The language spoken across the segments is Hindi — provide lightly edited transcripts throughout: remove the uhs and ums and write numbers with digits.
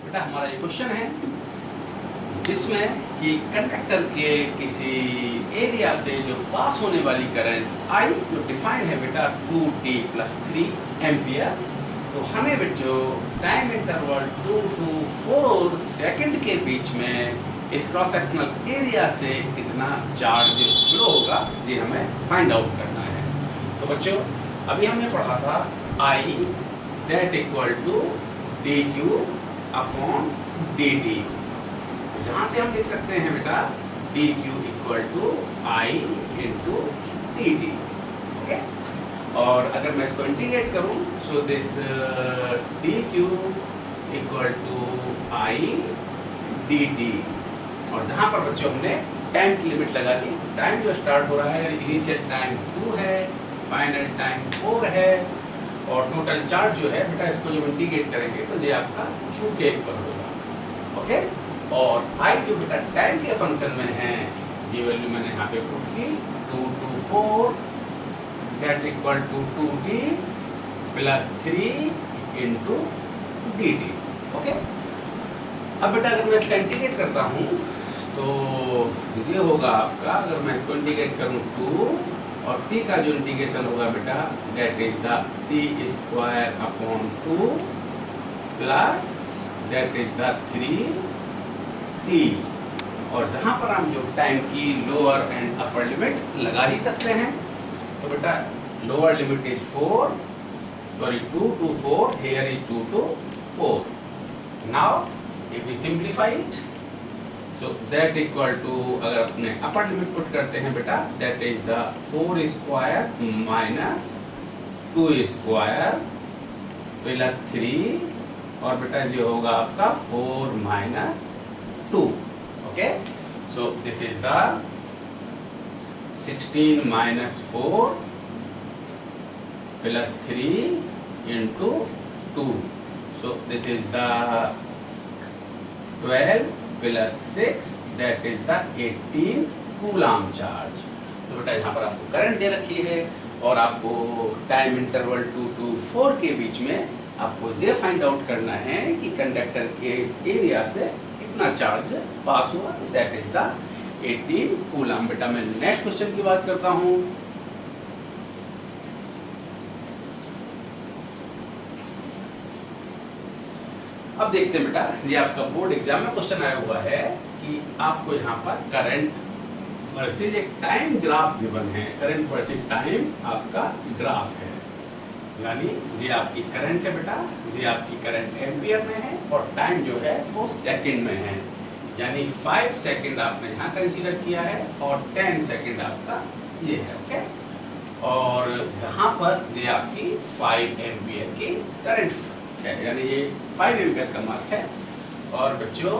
बेटा हमारा ये क्वेश्चन है जिसमें कि कंडक्टर के किसी एरिया से जो पास होने वाली करंट I जो डिफाइन है बेटा 2t + 3 एम्पियर। तो हमें बच्चों टाइम इंटरवल 2 to 4 सेकंड के बीच में इस क्रॉस सेक्शनल एरिया से कितना चार्ज फ्लो होगा ये हमें फाइंड आउट करना है। तो बच्चों अभी हमने पढ़ा था I that equal to dq/dt। यहाँ से हम लिख सकते हैं बेटा dq = I × dt। ओके, और अगर मैं इसको इंटीग्रेट करूं so this dq = I dt। और जहाँ पर बच्चों हमने टाइम की लिमिट लगा दी, टाइम जो स्टार्ट हो रहा है इनिशियल टाइम 2 है, फाइनल टाइम 4 है, और टोटल चार्ज जो है बेटा इसको जब इंटीग्रेट करेंगे तो ये आपका q के इक्वल होगा। ओके, और I जो बेटा टाइम के फंक्शन में है ये वैल्यू मैंने यहाँ पे पुट की 2 to 4 that equal to 2t + 3 × dt। Okay, अब बेटा अगर मैं इसका इंटीग्रेट करता हूँ तो ये होगा आपका, अगर मैं इसको इंटीग्रेट करूँ 2 और t का जो इंटीग्रेशन होगा बेटा that is the t² plus that is the 3t। और जहाँ पर हम जो टाइम की लोअर एंड अपर लिमिट लगा ही सकते हैं, तो बेटा lower limit is 2 to 4, here is 2 to 4। now if we simplify it so that equal to, अगर अपने अपर लिमिट पुट करते हैं बेटा that is the 4² - 2² प्लस 3, और बेटा ये होगा आपका 4 - 2। Okay, so this is the 16 - 4 plus 3 into 2, so this is the 12 plus 6 that is the 18 coulomb charge. तो बेटा यहाँ पर आपको करंट दे रखी है और आपको टाइम इंटरवल 2 to 4 के बीच में आपको ये फाइंड आउट करना है कि कंडक्टर के इस एरिया से कितना चार्ज पास हुआ, दैट इज द 18 कूलम। बेटा मैं नेक्स्ट क्वेश्चन की बात करता हूँ। अब देखते हैं बेटा, ये आपका बोर्ड एग्जाम में क्वेश्चन आया हुआ है कि आपको यहाँ पर करंट वर्सेस एक टाइम ग्राफ गिवन है। करंट वर्सेस टाइम आपका ग्राफ है, यानी ये आपकी करंट है बेटा, ये आपकी करंट एम्पियर में है और टाइम जो है वो सेकंड में है, यानी 5 सेकंड आपने यहाँ कंसीडर किया है और 10 सेकंड आपका ये है। ओके, और यहाँ पर ये आपकी 5 एम्पियर की करंट है, यानी ये 5 एम्पियर का मार्क है। और बच्चों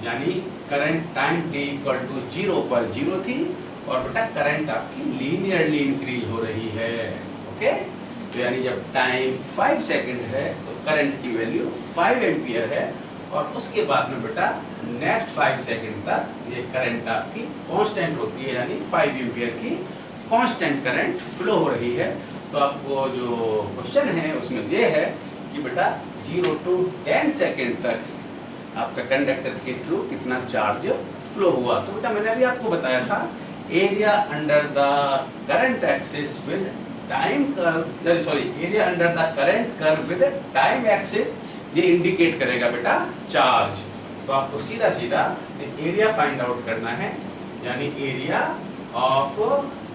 यानी करंट टाइम t = 0 पर 0 थी और बेटा करंट आपकी लीनियरली इंक्रीज हो रही है। ओके, तो यानी जब टाइम 5 सेकंड है तो करंट की वैल्यू 5 एम्पियर है, और उसके बाद में बेटा नेक्स्ट 5 सेकंड तक ये करंट आपकी कांस्टेंट होती है, यानी 5 एम्पियर की कांस्टेंट करंट फ्लो हो रही है। तो आपको जो क्वेश्चन है उसमें ये है कि बेटा 0 to 10 सेकंड तक आपका कंडक्टर के थ्रू कितना चार्ज फ्लो हुआ। तो बेटा मैंने अभी आपको बताया था area under the current axis with time curve, sorry area under the current curve with time axis, ये इंडिकेट करेगा बेटा चार्ज। तो आपको सीधा सीधा एरिया फाइंड आउट करना है, यानी area of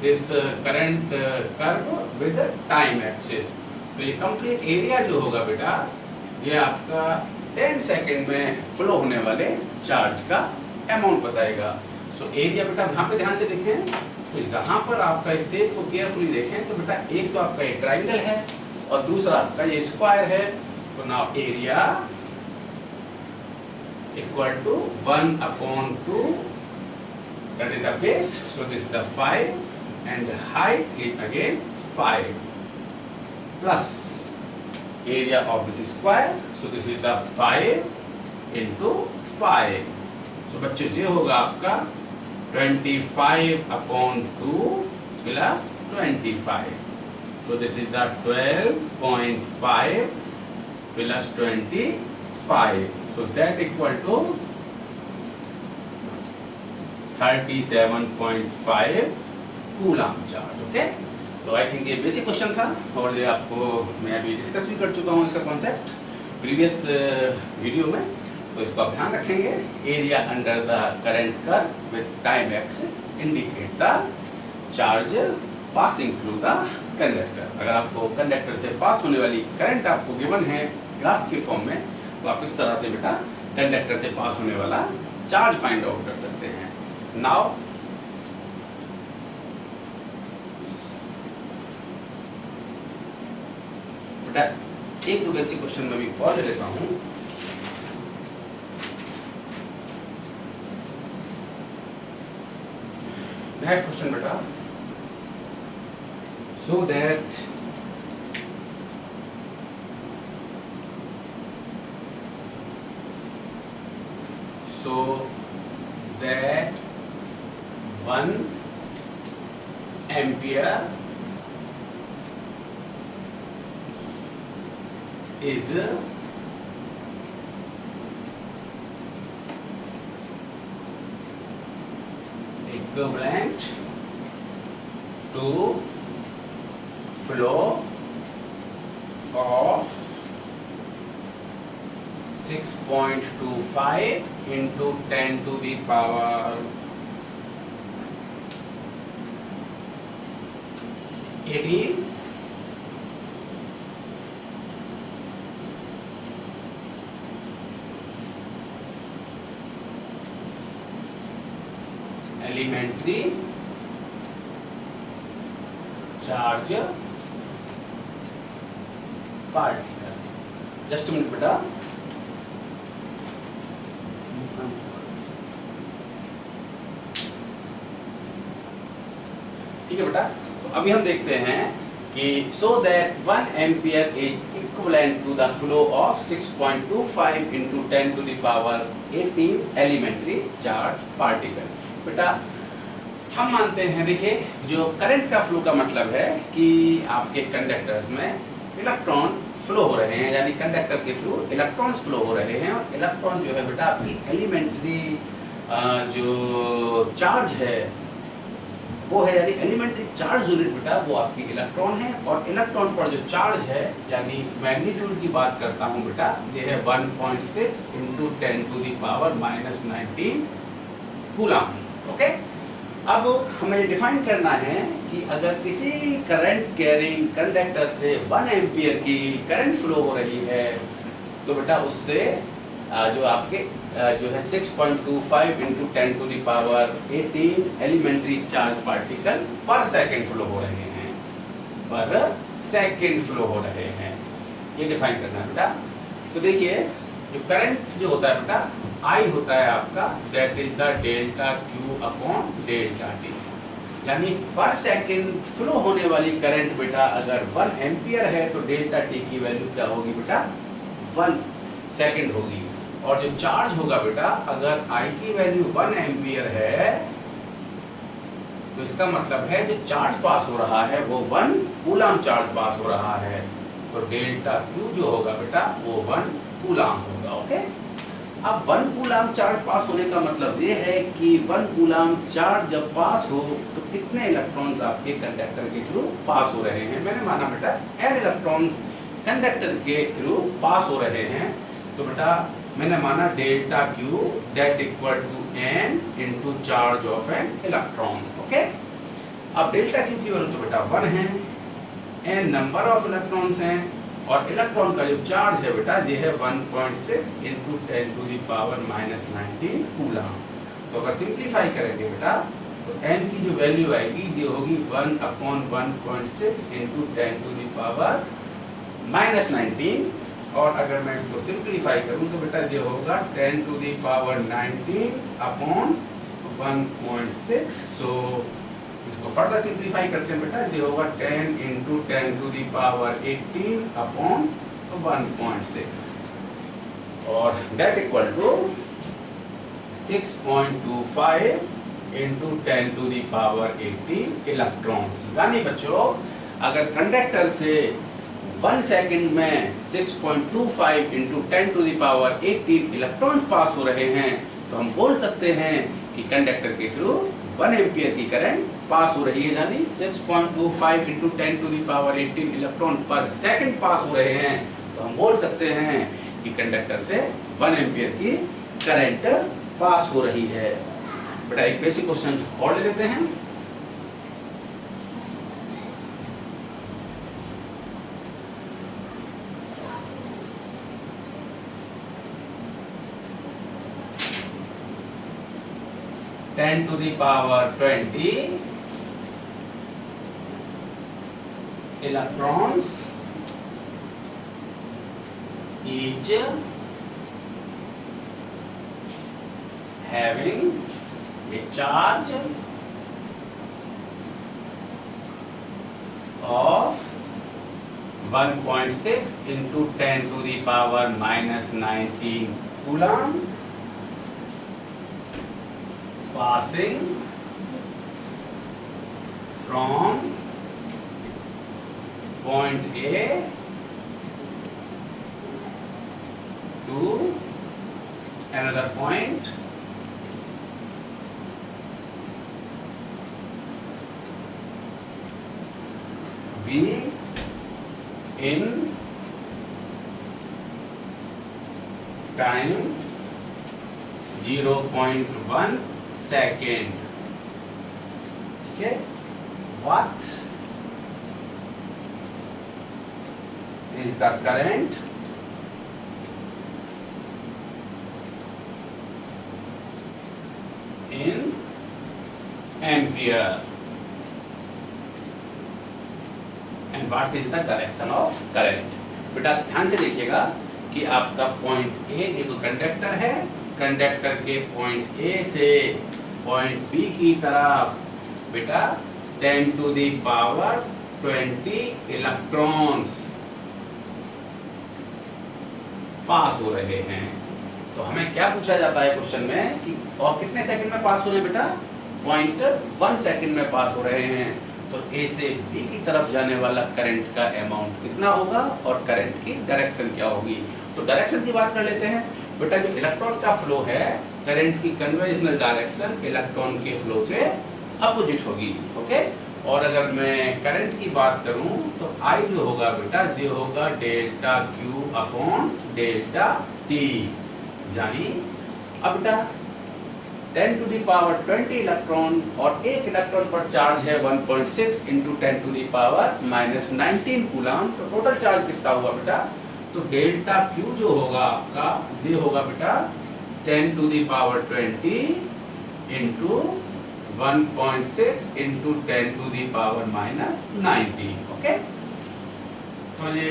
this current curve with time axis. तो ये कंप्लीट एरिया जो होगा बेटा ये आपका 10 सेकंड में फ्लो होने वाले चार्ज का अमाउंट बताएगा। सो एरिया बेटा यहाँ पे ध्यान से देखें, तो जहाँ पर आपका इस शेप को केयरफुली देखें तो बेटा एक तो आपका ये ट्राइंगल है और दूसरा आपका ये स्क्वायर है। तो now area equal to 1/2 that is the base, so this is the 5 and the height is again 5 plus area of this square, so this is the 5 into 5। so बच्चों ये होगा आपका 25/2 plus 25, so this is the 12.5 plus 25, so that equal to 37.5 coulomb charge. Okay, तो आई थिंक ये बेसिक क्वेश्चन था और ये आपको मैं अभी डिस्कस भी कर चुका हूँ इसका कॉन्सेप्ट प्रीवियस वीडियो में, तो इसको आप ध्यान रखेंगे। Area under the current curve with time axis indicate the charge passing through the conductor. अगर आपको कंडक्टर से पास होने वाली करंट आपको गिवन है ग्राफ के फॉर्म में, तो आप इस तरह से बेटा कंडक्टर से पास होने वाला चार्ज फाइंड आउट कर सकते हैं। नाउ बेटा एक दो बेसिक क्वेश्चन में भी और ले लेता हूं। नेक्स्ट क्वेश्चन बेटा, so that one ampere is equivalent to flow of 6.25 into 10 to the power 18 elementary charge particle। Just minute बेटा, ठीक है बेटा। तो अभी हम देखते हैं कि so that 1 ampere is equivalent to the flow of 6.25 into 10 to the power 18 elementary charge particle। बेटा हम मानते हैं, देखिए जो करंट का फ्लो का मतलब है कि आपके कंडक्टर्स में इलेक्ट्रॉन फ्लो हो रहे हैं, यानी कंडक्टर के थ्रू इलेक्ट्रॉन्स फ्लो हो रहे हैं, और इलेक्ट्रॉन जो है बेटा आपकी एलिमेंट्री जो चार्ज है वो है, यानी एलिमेंट्री चार्ज यूनिट बेटा वो आपकी इलेक्ट्रॉन है, और इलेक्ट्रॉन पर जो चार्ज है यानी मैग्नीट्यूड की बात करता हूँ बेटा, ये है 1.6 into 10 to the power -19 coulomb. Okay, अब हमें ये डिफाइन करना है कि अगर किसी करंट कैरिंग कंडक्टर से 1 एम्पियर की करंट फ्लो हो रही है, तो बेटा उससे जो आपके जो है 6.25 into 10 to the power 18 elementary charge particle पर सेकंड फ्लो हो रहे हैं, पर सेकंड फ्लो हो रहे हैं, ये डिफाइन करना है बेटा। तो देखिए जो करंट जो होता है बेटा I होता है आपका, that is the delta Q upon delta T, यानी पर सेकंड फ्लो होने वाली करंट बेटा अगर 1 एम्पियर है तो डेल्टा T की वैल्यू क्या होगी बेटा 1 सेकंड होगी, और जो चार्ज होगा बेटा अगर I की वैल्यू 1 एम्पियर है तो इसका मतलब है जो चार्ज पास हो रहा है वो 1 कूलम चार्ज पास हो रहा है, तो डेल्टा Q जो होगा बेटा वो 1 कूलम होगा। ओके, अब 1 कूलम चार्ज पास होने का मतलब ये है कि 1 कूलम चार्ज जब पास हो तो कितने इलेक्ट्रॉन्स आपके कंडक्टर के थ्रू पास हो रहे हैं। मैंने माना बेटा n इलेक्ट्रॉन्स कंडक्टर के थ्रू पास हो रहे हैं, तो बेटा मैंने माना delta Q that equal to n into charge of an electron. Okay, अब डेल्टा Q की वैल्यू तो बेटा 1 है, n नंबर ऑफ इलेक्ट्रॉन्स हैं, और इलेक्ट्रॉन का जो चार्ज है बेटा ये है 1.6 into 10 to the power -19 coulomb. तो अगर सिंप्लीफाई करेंगे बेटा तो n की जो वैल्यू आएगी ये होगी 1 upon 1.6 into 10 to the power -19, और अगर मैं इसको सिंप्लीफाई करूं तो बेटा ये होगा 10 to the power 19 अपॉन 1.6। सो इसको फर्दर सिंप्लीफाई करते हैं बेटा, ये होगा 10 into 10 to the power 18 upon 1.6, और that equal to 6.25 into 10 to the power 18 electrons. यानी बच्चों अगर कंडक्टर से 1 सेकंड में 6.25 into 10 to the power 18 electrons pass हो रहे हैं, तो हम बोल सकते हैं कि कंडक्टर के थ्रू 1 एम्पियर की करंट पास हो रही है, यानी 6.25 into 10 to the power 18 electron पर सेकंड पास हो रहे हैं। तो हम बोल सकते हैं कि कंडक्टर से 1 एम्पियर की करंट पास हो रही है। बेटा एक बेसिक क्वेश्चन और ले लेते हैं। Ten to the power 20 electrons each having a charge of 1.6 into 10 to the power minus 19 coulomb passing from point A to another point B in time 0.1 second. Okay, what is the current in ampere and what is the direction of current? बेटा ध्यान से देखिएगा कि आपका पॉइंट ए एक कंडक्टर है, कंडक्टर के पॉइंट ए से पॉइंट बी की तरफ बेटा 10 to the power 20 electrons pass हो रहे हैं। तो हमें क्या पूछा जाता है क्वेश्चन में कि और कितने सेकंड में पास हो रहे हैं बेटा? 0.1 सेकंड में पास हो रहे हैं। तो ए से बी की तरफ जाने वाला करंट का अमाउंट कितना होगा और करंट की डायरेक्शन क्या होगी? तो डायरेक्शन की बात कर लेते हैं। बेटा जो इलेक्ट्रॉन का फ्लो है, करंट की कन्वेंशनल डायरेक्शन इलेक्ट्रॉन के फ्लो से अपोजिट होगी। ओके, और अगर मैं करंट की बात करूं तो आई जो होगा बेटा ये होगा delta Q upon delta T, यानी अब बेटा 10 टू द पावर 20 इलेक्ट्रॉन और एक इलेक्ट्रॉन पर चार्ज है 1.6 into 10 to the power minus 19 coulomb. तो टोटल चार्ज कितना हुआ बेटा? तो डेल्टा क्यू जो होगा आपका ये होगा बेटा 10 to the power 20 into 1.6 into 10 to the power minus 19। Okay, तो ये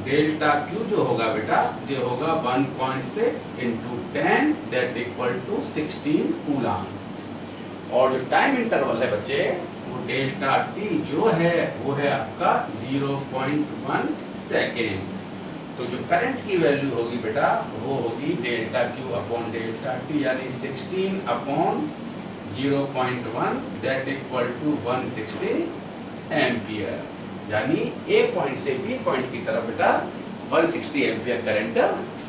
डेल्टा क्यू जो होगा बेटा ये होगा 1.6 into 10 that equal to 16 coulomb. और जो टाइम इंटरवल है बच्चे वो डेल्टा टी जो है वो है आपका 0.1 सेकेंड। तो जो करंट की वैल्यू होगी बेटा वो होगी delta Q upon delta T, यानी 16 upon 0.1 that equal to 160 ampere, यानी ए पॉइंट से बी पॉइंट की तरफ बेटा 160 एम्पियर करंट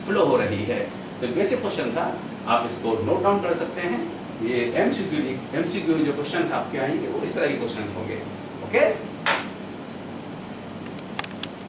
फ्लो हो रही है। तो बेसिक क्वेश्चन था, आप इसको नोट डाउन कर सकते हैं। ये एमसीक्यू जो क्वेश्चंस आपके आएंगे वो इस तरह के क्वेश्चंस होंगे। ओके।